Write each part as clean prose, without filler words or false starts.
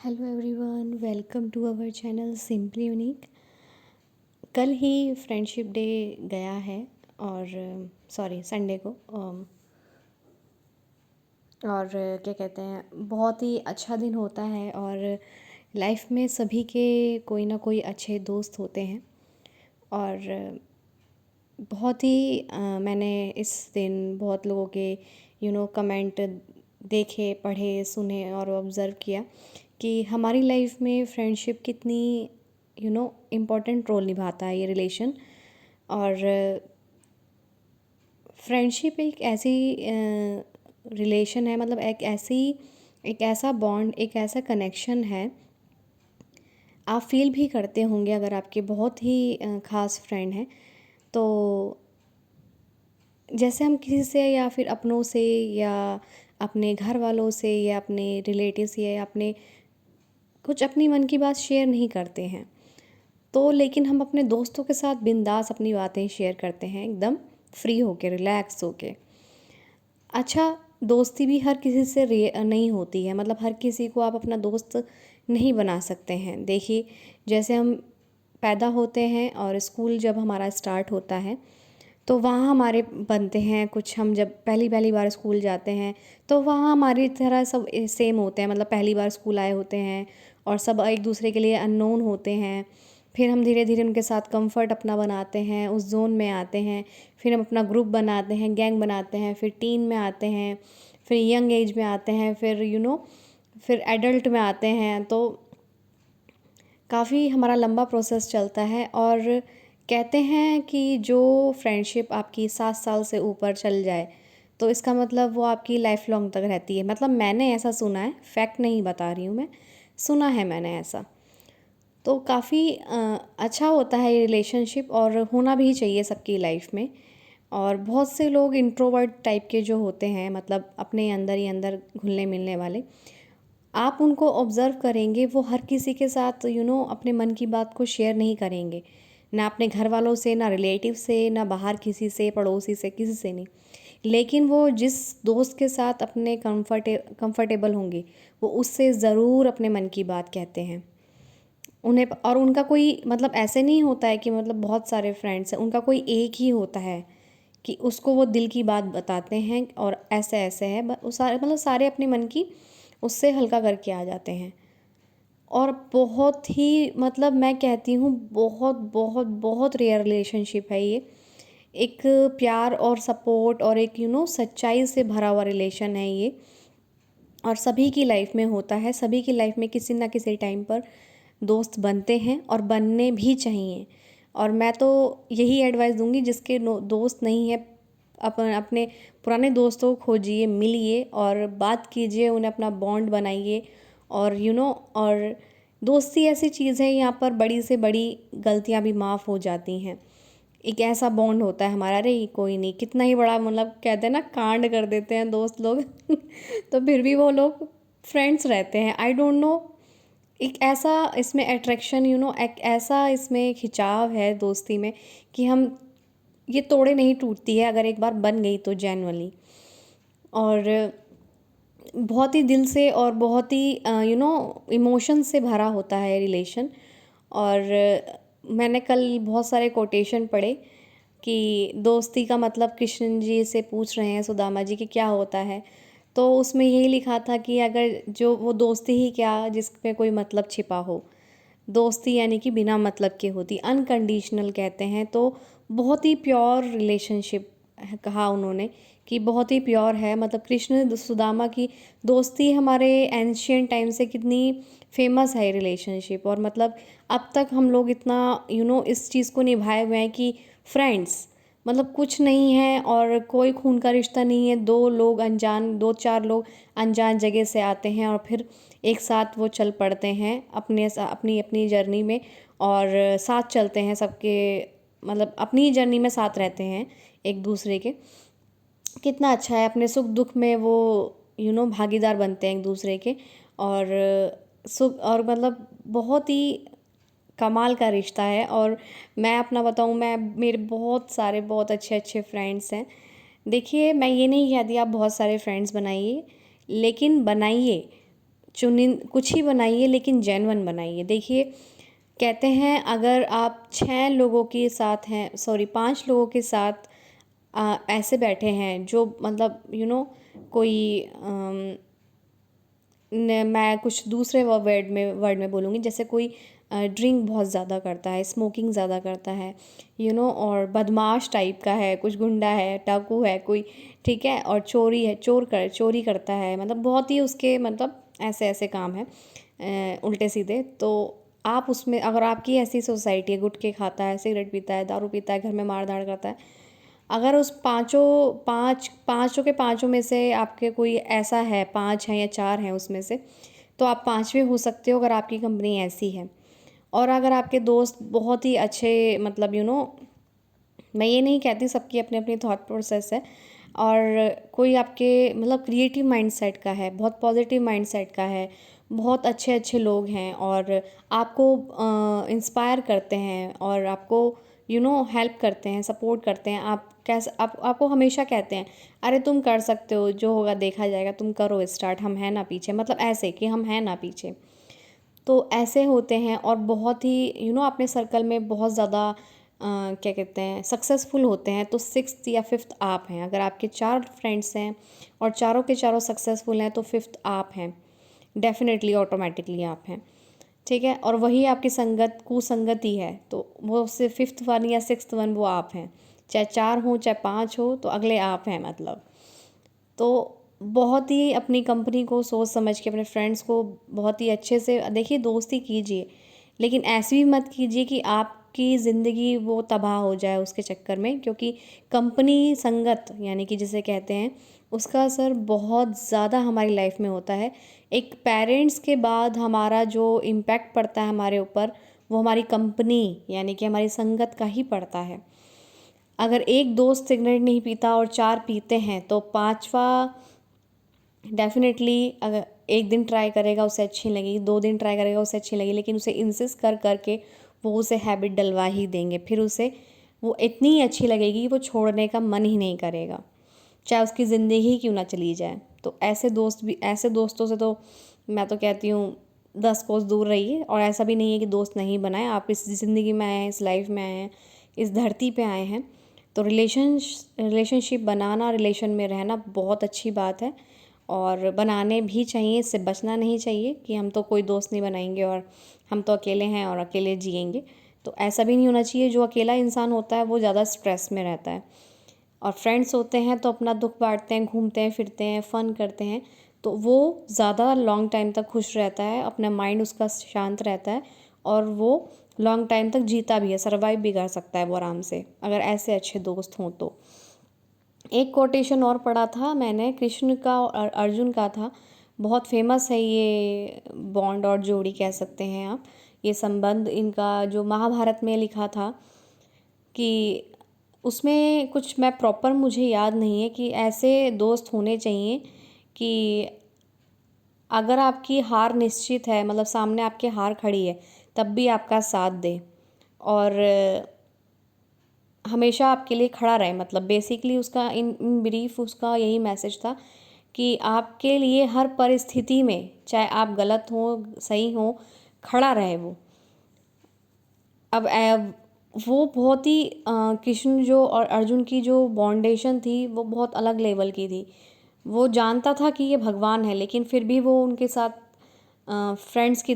Hello everyone, welcome to our channel simply unique. कल ही friendship day गया है और सॉरी संडे को और क्या कहते हैं, बहुत ही अच्छा दिन होता है और लाइफ में सभी के कोई ना कोई अच्छे दोस्त होते हैं। और बहुत ही मैंने इस दिन बहुत लोगों के कमेंट देखे, पढ़े, सुने और ऑब्ज़र्व किया कि हमारी लाइफ में फ्रेंडशिप कितनी इम्पोर्टेंट रोल निभाता है ये रिलेशन। और फ्रेंडशिप एक ऐसी रिलेशन है, मतलब एक ऐसा बॉन्ड, एक ऐसा कनेक्शन है। आप फील भी करते होंगे अगर आपके बहुत ही ख़ास फ्रेंड हैं तो जैसे हम किसी से या फिर अपनों से या अपने घर वालों से या अपने रिलेटिव से या अपने कुछ अपनी मन की बात शेयर नहीं करते हैं, तो लेकिन हम अपने दोस्तों के साथ बिंदास अपनी बातें शेयर करते हैं, एकदम फ्री होके, रिलैक्स होके। अच्छा, दोस्ती भी हर किसी से नहीं होती है, मतलब हर किसी को आप अपना दोस्त नहीं बना सकते हैं। देखिए, जैसे हम पैदा होते हैं और स्कूल जब हमारा स्टार्ट होता है तो वहाँ हमारे बनते हैं कुछ। हम जब पहली पहली बार स्कूल जाते हैं तो वहाँ हमारी तरह सब सेम होते हैं, मतलब पहली बार स्कूल आए होते हैं और सब एक दूसरे के लिए अननोन होते हैं। फिर हम धीरे धीरे उनके साथ कंफर्ट अपना बनाते हैं, उस जोन में आते हैं। फिर हम अपना ग्रुप बनाते हैं, गैंग बनाते हैं, फिर टीन में आते हैं, फिर यंग एज में आते हैं, फिर फिर एडल्ट में आते हैं। तो काफ़ी हमारा लंबा प्रोसेस चलता है और कहते हैं कि जो फ्रेंडशिप आपकी 7 साल से ऊपर चल जाए तो इसका मतलब वो आपकी लाइफ लॉन्ग तक रहती है। मतलब मैंने ऐसा सुना है, फैक्ट नहीं बता रही हूँ मैं, सुना है मैंने ऐसा। तो काफ़ी अच्छा होता है ये रिलेशनशिप और होना भी चाहिए सबकी लाइफ में। और बहुत से लोग इंट्रोवर्ट टाइप के जो होते हैं, मतलब अपने अंदर ही अंदर घुलने मिलने वाले, आप उनको ऑब्ज़र्व करेंगे, वो हर किसी के साथ अपने मन की बात को शेयर नहीं करेंगे, ना अपने घर वालों से, ना रिलेटिव से, ना बाहर किसी से, पड़ोसी से, किसी से नहीं। लेकिन वो जिस दोस्त के साथ अपने कंफर्टेबल होंगे वो उससे ज़रूर अपने मन की बात कहते हैं उन्हें। और उनका कोई मतलब ऐसे नहीं होता है कि मतलब बहुत सारे फ्रेंड्स हैं, उनका कोई एक ही होता है कि उसको वो दिल की बात बताते हैं और ऐसे ऐसे है, वो सारे मतलब सारे अपने मन की उससे हल्का करके आ जाते हैं। और बहुत ही, मतलब मैं कहती हूँ, बहुत बहुत बहुत रेयर रिलेशनशिप है ये। एक प्यार और सपोर्ट और एक सच्चाई से भरा हुआ रिलेशन है ये। और सभी की लाइफ में होता है, सभी की लाइफ में किसी ना किसी टाइम पर दोस्त बनते हैं और बनने भी चाहिए। और मैं तो यही एडवाइस दूंगी, जिसके दोस्त नहीं है, अपने पुराने दोस्तों को खोजिए, मिलिए और बात कीजिए, उन्हें अपना बॉन्ड बनाइए। और और दोस्ती ऐसी चीज़ है, यहाँ पर बड़ी से बड़ी गलतियाँ भी माफ़ हो जाती हैं। एक ऐसा बॉन्ड होता है हमारा, अरे कोई नहीं, कितना ही बड़ा मतलब कहते हैं ना, कांड कर देते हैं दोस्त लोग तो फिर भी वो लोग फ्रेंड्स रहते हैं। आई डोंट नो, एक ऐसा इसमें अट्रैक्शन, एक ऐसा इसमें खिंचाव है दोस्ती में कि हम ये तोड़े नहीं टूटती है अगर एक बार बन गई तो, जेन्युइनली। और बहुत ही दिल से और बहुत ही इमोशन से भरा होता है रिलेशन। और मैंने कल बहुत सारे कोटेशन पढ़े कि दोस्ती का मतलब, कृष्ण जी से पूछ रहे हैं सुदामा जी कि क्या होता है, तो उसमें यही लिखा था कि अगर जो वो दोस्ती ही क्या जिसमें कोई मतलब छिपा हो, दोस्ती यानी कि बिना मतलब की होती, अनकंडीशनल कहते हैं। तो बहुत ही प्योर रिलेशनशिप कहा उन्होंने कि बहुत ही प्योर है। मतलब कृष्ण सुदामा की दोस्ती हमारे एंशियंट टाइम से कितनी फेमस है रिलेशनशिप। और मतलब अब तक हम लोग इतना इस चीज़ को निभाए हुए हैं कि फ्रेंड्स मतलब कुछ नहीं है और कोई खून का रिश्ता नहीं है, दो लोग अनजान, दो चार लोग अनजान जगह से आते हैं और फिर एक साथ वो चल पड़ते हैं अपनी अपनी जर्नी में, और साथ चलते हैं सबके, मतलब अपनी जर्नी में साथ रहते हैं एक दूसरे के। कितना अच्छा है, अपने सुख दुख में वो भागीदार बनते हैं एक दूसरे के। और सुख और मतलब बहुत ही कमाल का रिश्ता है। और मैं अपना बताऊँ, मैं मेरे बहुत सारे बहुत अच्छे अच्छे फ्रेंड्स हैं। देखिए, मैं ये नहीं कहती आप बहुत सारे फ्रेंड्स बनाइए, लेकिन बनाइए, कुछ ही बनाइए लेकिन जेन्युइन बनाइए। देखिए, कहते हैं अगर आप 6 लोगों के साथ हैं, सॉरी 5 लोगों के साथ ऐसे बैठे हैं जो मतलब कोई मैं कुछ दूसरे वर्ड में बोलूँगी, जैसे कोई ड्रिंक बहुत ज़्यादा करता है, स्मोकिंग ज़्यादा करता है, और बदमाश टाइप का है, कुछ गुंडा है, डाकू है कोई, ठीक है, और चोरी करता है, मतलब बहुत ही उसके मतलब ऐसे ऐसे काम है उल्टे सीधे। तो आप उसमें, अगर आपकी ऐसी सोसाइटी है, गुटखे खाता है, सिगरेट पीता है, दारू पीता है, घर में मार धाड़ करता है, अगर उस पाँचों के पाँचों में से आपके कोई ऐसा है, 5 हैं या 4 हैं उसमें से, तो आप 5वें हो सकते हो अगर आपकी कंपनी ऐसी है। और अगर आपके दोस्त बहुत ही अच्छे, मतलब मैं ये नहीं कहती, सबकी अपनी अपनी थॉट प्रोसेस है, और कोई आपके मतलब क्रिएटिव माइंडसेट का है, बहुत पॉजिटिव माइंडसेट का है, बहुत अच्छे अच्छे लोग हैं और आपको इंस्पायर करते हैं और आपको हेल्प करते हैं, सपोर्ट करते हैं, आपको हमेशा कहते हैं अरे तुम कर सकते हो, जो होगा देखा जाएगा, तुम करो स्टार्ट, हम हैं ना पीछे, मतलब ऐसे कि हम हैं ना पीछे। तो ऐसे होते हैं और बहुत ही अपने सर्कल में बहुत ज़्यादा क्या कहते हैं, सक्सेसफुल होते हैं, तो 6th या 5th आप हैं। अगर आपके 4 फ्रेंड्स हैं और चारों के चारों सक्सेसफुल हैं, तो 5th आप हैं, डेफिनेटली ऑटोमेटिकली आप हैं, ठीक है। और वही आपकी कुसंगति है, तो वो सिर्फ 5th वन या 6th वन वो आप हैं, चाहे 4 हो चाहे 5 हो, तो अगले आप हैं मतलब। तो बहुत ही अपनी कंपनी को सोच समझ के, अपने फ्रेंड्स को बहुत ही अच्छे से देखिए, दोस्ती कीजिए, लेकिन ऐसी भी मत कीजिए कि आपकी ज़िंदगी वो तबाह हो जाए उसके चक्कर में, क्योंकि कंपनी संगत यानी कि जिसे कहते हैं, उसका असर बहुत ज़्यादा हमारी लाइफ में होता है। एक पेरेंट्स के बाद हमारा जो इम्पैक्ट पड़ता है हमारे ऊपर, वो हमारी कंपनी यानी कि हमारी संगत का ही पड़ता है। अगर एक दोस्त सिगरेट नहीं पीता और 4 पीते हैं, तो 5वां डेफ़िनेटली अगर 1 दिन ट्राई करेगा उसे अच्छी लगेगी, 2 दिन ट्राई करेगा उसे अच्छी लगेगी, लेकिन उसे इंसिस्ट कर के वो उसे हैबिट डलवा ही देंगे। फिर उसे वो इतनी अच्छी लगेगी, वो छोड़ने का मन ही नहीं करेगा, चाहे उसकी ज़िंदगी ही क्यों ना चली जाए। तो ऐसे दोस्तों से तो मैं तो कहती हूँ 10 कोस दूर रहिए। और ऐसा भी नहीं है कि दोस्त नहीं बनाए, आप इस ज़िंदगी में आए हैं, इस लाइफ में आए हैं, इस धरती पे आए हैं, तो रिलेशनशिप बनाना, रिलेशन में रहना बहुत अच्छी बात है, और बनाने भी चाहिए, इससे बचना नहीं चाहिए कि हम तो कोई दोस्त नहीं बनाएंगे और हम तो अकेले हैं और अकेले जिएंगे। तो ऐसा भी नहीं होना चाहिए। जो अकेला इंसान होता है वो ज़्यादा स्ट्रेस में रहता है, और फ्रेंड्स होते हैं तो अपना दुख बांटते हैं, घूमते हैं फिरते हैं, फ़न करते हैं, तो वो ज़्यादा लॉन्ग टाइम तक खुश रहता है, अपना माइंड उसका शांत रहता है, और वो लॉन्ग टाइम तक जीता भी है, सर्वाइव भी कर सकता है वो आराम से, अगर ऐसे अच्छे दोस्त हों तो। एक कोटेशन और पढ़ा था मैंने, कृष्ण का और अर्जुन का था, बहुत फेमस है ये बॉन्ड और जोड़ी कह सकते हैं आप, ये संबंध इनका जो महाभारत में लिखा था, कि उसमें कुछ मैं प्रॉपर मुझे याद नहीं है, कि ऐसे दोस्त होने चाहिए कि अगर आपकी हार निश्चित है, मतलब सामने आपके हार खड़ी है, तब भी आपका साथ दे और हमेशा आपके लिए खड़ा रहे। मतलब बेसिकली उसका इन ब्रीफ उसका यही मैसेज था कि आपके लिए हर परिस्थिति में, चाहे आप गलत हो सही हो, खड़ा रहे वो। अब वो बहुत ही कृष्ण जो और अर्जुन की जो बॉन्डेशन थी वो बहुत अलग लेवल की थी। वो जानता था कि ये भगवान है, लेकिन फिर भी वो उनके साथ फ्रेंड की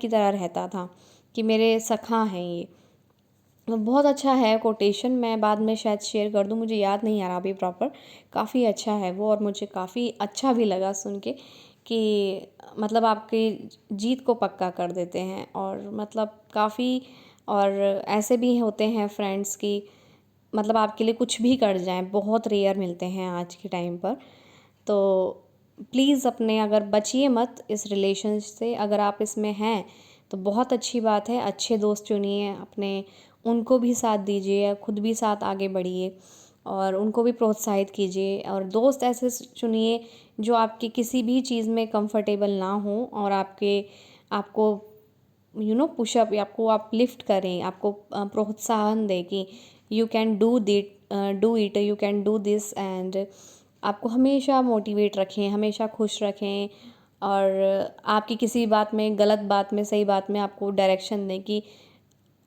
तरह रहता था, कि मेरे सखा हैं ये। बहुत अच्छा है कोटेशन, मैं बाद में शायद शेयर कर दूँ, मुझे याद नहीं आ रहा अभी प्रॉपर। काफ़ी अच्छा है वो, और मुझे काफ़ी अच्छा भी लगा सुन के कि मतलब आपकी जीत को पक्का कर देते हैं, और मतलब काफ़ी, और ऐसे भी होते हैं फ्रेंड्स की मतलब आपके लिए कुछ भी कर जाएं, बहुत रेयर मिलते हैं आज के टाइम पर। तो प्लीज़ अपने, अगर बचिए मत इस रिलेशन से, अगर आप इसमें हैं तो बहुत अच्छी बात है, अच्छे दोस्त चुनिए अपने, उनको भी साथ दीजिए, खुद भी साथ आगे बढ़िए और उनको भी प्रोत्साहित कीजिए। और दोस्त ऐसे चुनिए जो आपकी किसी भी चीज़ में कंफर्टेबल ना हो, और आपको पुशअप, आपको आप लिफ्ट करें, आपको प्रोत्साहन दें कि you can do it, you can do this, and आपको हमेशा मोटिवेट रखें, हमेशा खुश रखें, और आपकी किसी बात में, गलत बात में, सही बात में आपको डायरेक्शन दें कि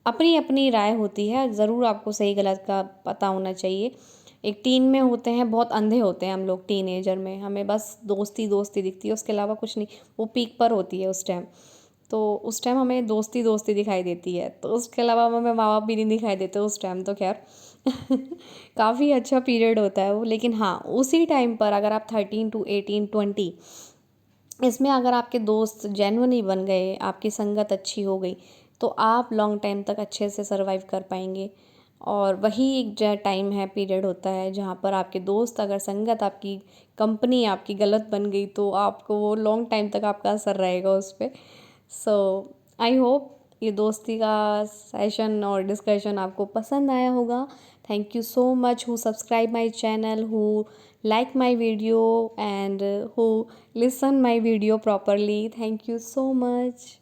अपनी अपनी राय होती है, ज़रूर आपको सही गलत का पता होना चाहिए। एक टीन में होते हैं, बहुत अंधे होते हैं हम लोग टीनेजर में, हमें बस दोस्ती दोस्ती दिखती है, उसके अलावा कुछ नहीं। वो पीक पर होती है उस टाइम, तो उस टाइम हमें दोस्ती दोस्ती दिखाई देती है, तो उसके अलावा हमें माँ बाप भी नहीं दिखाई देते उस टाइम तो खैर। काफ़ी अच्छा पीरियड होता है वो। लेकिन हाँ, उसी टाइम पर अगर आप 13 to 18 20 इसमें अगर आपके दोस्त जेन्युइन ही बन गए, आपकी संगत अच्छी हो गई, तो आप लॉन्ग टाइम तक अच्छे से सर्वाइव कर पाएंगे। और वही एक टाइम है, पीरियड होता है जहाँ पर आपके दोस्त, अगर संगत आपकी, कंपनी आपकी गलत बन गई, तो आपको वो लॉन्ग टाइम तक आपका असर रहेगा उस पर। सो आई होप ये दोस्ती का सेशन और डिस्कशन आपको पसंद आया होगा। Thank you so much who subscribe my channel, who like my video and who listen my video properly. Thank you so much.